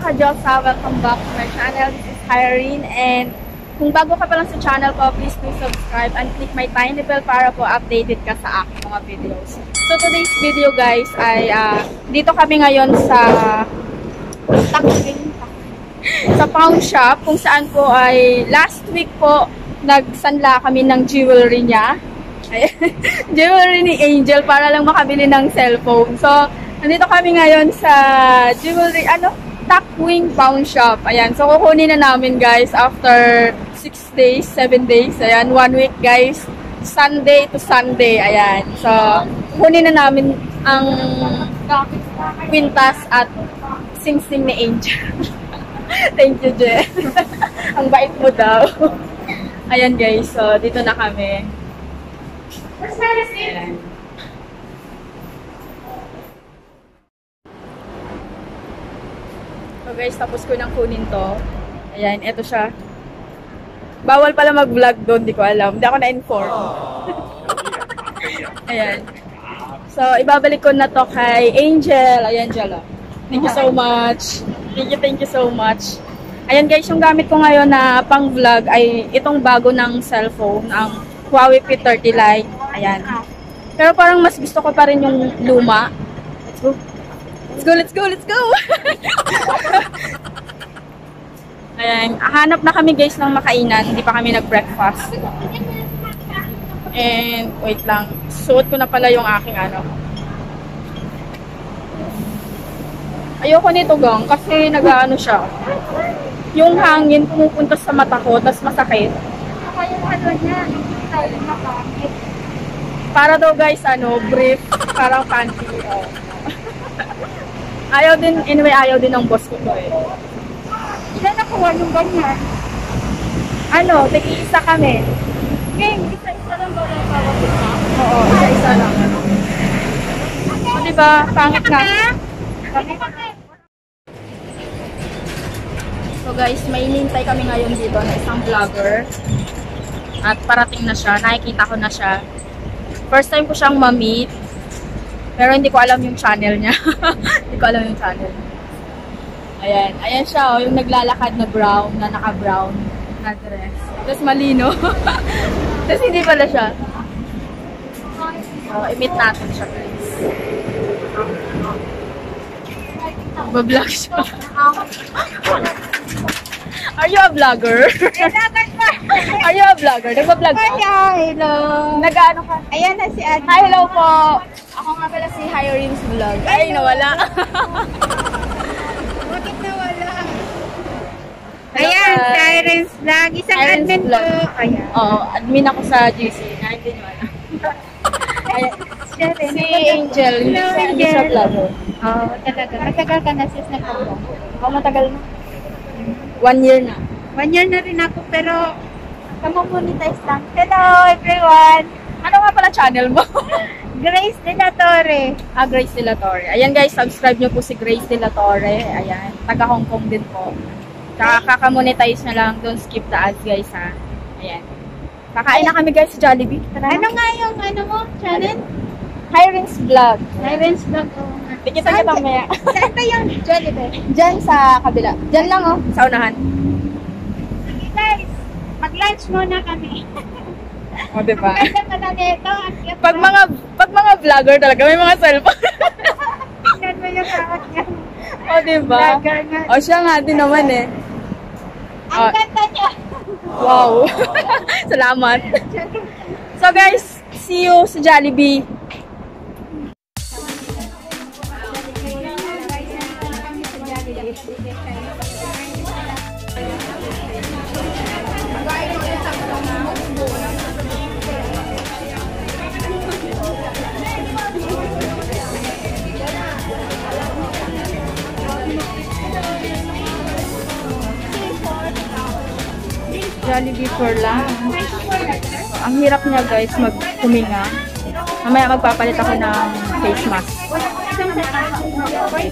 ka-Diyosa, welcome back to my channel. This is Irene, and kung bago ka pa lang sa channel ko, please do subscribe and click my tiny bell para po updated ka sa aking mga videos. So today's video guys ay dito kami ngayon sa pawn shop kung saan po ay last week po nagsanla kami ng jewelry niya. Jewelry ni Angel para lang makabili ng cellphone. So nandito kami ngayon sa jewelry, Tuckwing Pawn Shop. Ayan, so kukunin na namin guys after 6 days, 7 days. Ayan, 1 week guys. Sunday to Sunday. Ayan, so kukunin na namin ang kwintas at sing-sing ni Angel. Thank you, Je. Ang bait mo daw. Ayan guys, so dito na kami. Ayan. So guys, tapos ko nang kunin to. Ayan, eto siya. Bawal pala mag-vlog doon, di ko alam. Hindi ako na-inform. Ayan. So, ibabalik ko na to kay Angel. Ayan, Jala. Thank you so much. Thank you so much. Ayan guys, yung gamit ko ngayon na pang-vlog ay itong bago ng cellphone, ang Huawei P30 Lite. Ayan. Pero parang mas gusto ko pa rin yung luma. Let's go. Let's go, let's go! Ayan, hanap na kami guys ng makainan. Hindi pa kami nag-breakfast. And, wait lang. Suot ko na pala yung aking Ayoko nito gang, kasi nag-ano siya. Yung hangin pumupunta sa mata ko, tas masakit. Para daw guys, brief, parang panty. Ayaw din, anyway, ayaw din ng boss ko to eh. Ilan nakuha yung ganyan? Tig-iisa kami. Game, isa-isa lang ba lang bawat isa? Oo, isa-isa lang. O diba, pangit na. So guys, may inintay kami ngayon dito na isang vlogger. At parating na siya, nakikita ko na siya. First time ko siyang ma-meet. Pero hindi ko alam yung channel niya. Hindi ko alam yung channel. Ayan. Ayan siya, yung naglalakad na brown, na naka-brown na dress. Tapos malino. Tapos hindi pala siya. So, i-meet natin siya, please. Mag-vlog siya. Are you a vlogger? Are you a vlogger? Nagpa-vlog ka? Hello. Nag-ano ka? Ayan na si Ate. Hi, hello po. Ako nga pala si Irene's Vlog. Ay, nawala. Bakit nawala? Ayan, si Irene's Vlog. Isang admin po. Ayan. Oo, admin ako sa GC. Hindi nyo alam. Si Angel. Hindi siya vlogger. Oo, talaga. Matagal ka na sis nag-vlog. Ako matagal na. 1 year na. 1 year na rin ako, pero monetize lang. Hello, everyone! Ano nga pala channel mo? Grace De La Torre. Grace De La Torre. Ayan guys, subscribe nyo po si Grace De La Torre. Ayan, taga Hong Kong din po. Kaka-monetize na lang. Don't skip the ads guys ha. Ayan. Kakain na kami guys sa Jollibee. Ano nga yung mo? Channel? Irene's Vlog. Irene's Vlog. Tikita nyo mamaya. Saan ba yung Jollibee? Diyan sa kabila. Diyan lang sa unahan. Sige guys, mag-lunch muna kami. O diba? Ganda pala nito. Pag mga vlogger talaga, may mga cellphone. Tingnan mo yung kawat niya. O diba? Vlogger nga. O siya nga din naman eh. Ang ganda niya. Wow. Salamat. So guys, see you sa Jollibee. Jollibee for lunch. Ang hirap niya guys maghuminga. Mamaya magpapalit ako ng face mask.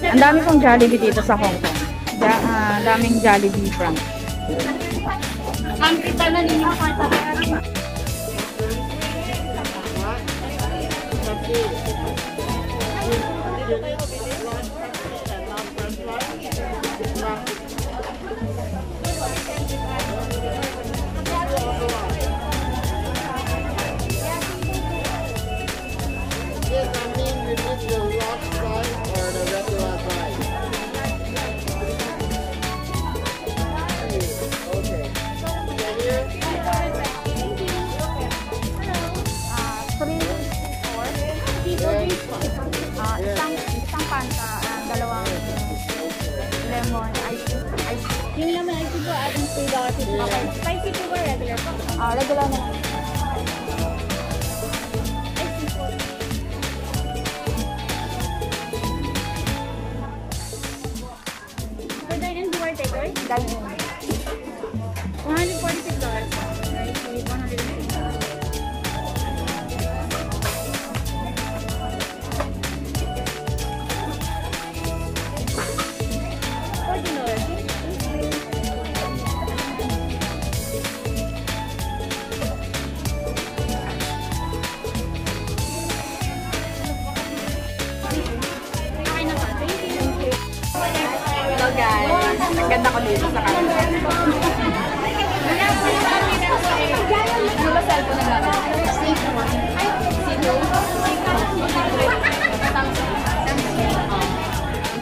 Ang dami kong Jollibee dito sa Hong Kong. Daming Jollibee branch. Ang kita na ninyo pa Isang Fanta, dalawang lemon ice. Yung lemon ice po, ating $3. Okay. Spicy po ba? Regular po? Regular na. For dine-in, do or take-away? Dine-in. $146. Right, so $150. Hello guys, ang ganda ko dito sa camera. Ano ba cellphone na lang?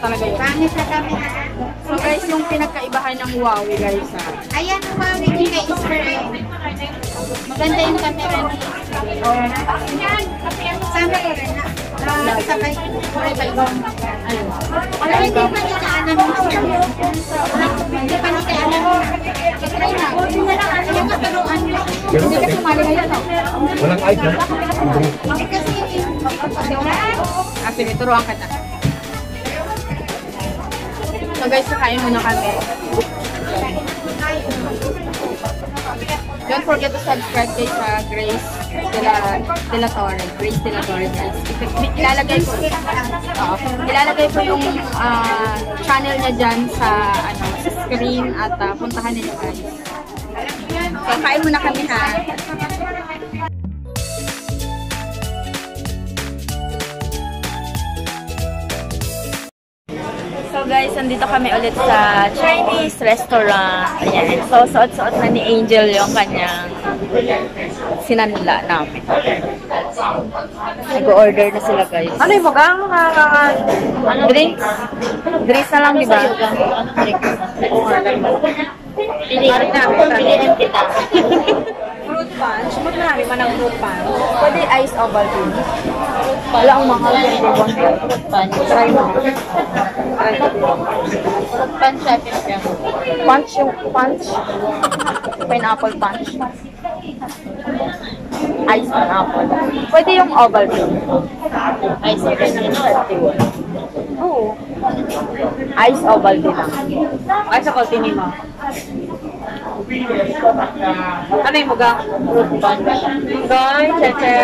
Talaga yun. Pangit na kami. So guys, yung pinagkaibahan ng Huawei guys ha. Ayan, Huawei din kay Easter egg. Maganda yung camera ni Sama ko rin na. Sabay. Pero hindi pa nila alam yung hindi pa nila alam. Try na. Yung katuruan mo. Hindi ka sumali ngayon no? Walang ice na? Kasi Sige, turuan ka na. So guys, kakain muna kami. Don't forget to subscribe guys sa Grace de la Torre. Grace de la Torre guys. Ilalagay ko yung channel niya dyan sa screen at puntahan niyo guys. So kain muna kami ha. So guys, nandito kami ulit sa Chinese restaurant. Ayan. So, suot-suot na ni Angel yung kanyang sinanla namin. Nag-order na sila guys. Ano yung magang? Drinks? Drinks na lang, diba? Piliin kita. Fruit punch? Magmarami man ang fruit punch. Pwede ice Ovaltine. Wala ang mahal yung fruit punch. Try mo. Fruit punch siya. Punch yung punch. Pineapple punch. Ice pineapple. Pwede yung Ovaltine. Ice Ovaltine. Oo. Ice Ovaltine lang. Ice Ovaltine mo. Ano yung mugang? Fruit punch. Goy, cheche.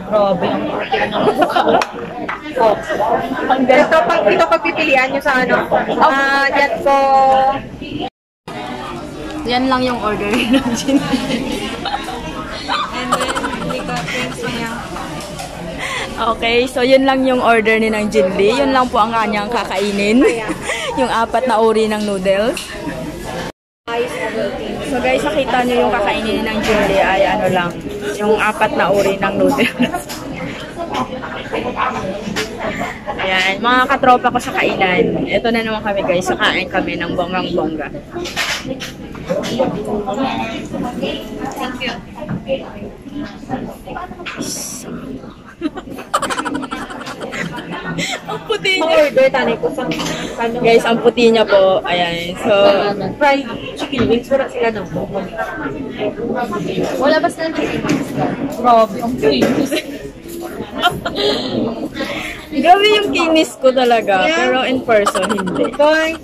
Grabe ang puti ng mukha. Oh. Ito pagpipilian nyo sa ano? Yan ko. Yan lang yung order ng Jin. And then, hindi ka thanks mo niya. Okay, so yun lang yung order ni ng Jinli. Yun lang po ang kanyang kakainin. Yung 4 na uri ng noodles. So guys, nakita nyo yung kakainin ng Jinli ay ano lang, yung 4 na uri ng noodles. Ayan, mga katropa ko sa kainan. Ito na naman kami guys, sakain kami ng bonggang-bongga. Thank you. Ang puti niya. Guys, ang puti niya po. Ayan. So, Fried chicken wings, wala sila ng wala ba sila chicken wings? Grabe, ang kinis. Grabe yung kinis ko talaga. Pero in person, hindi. Bye!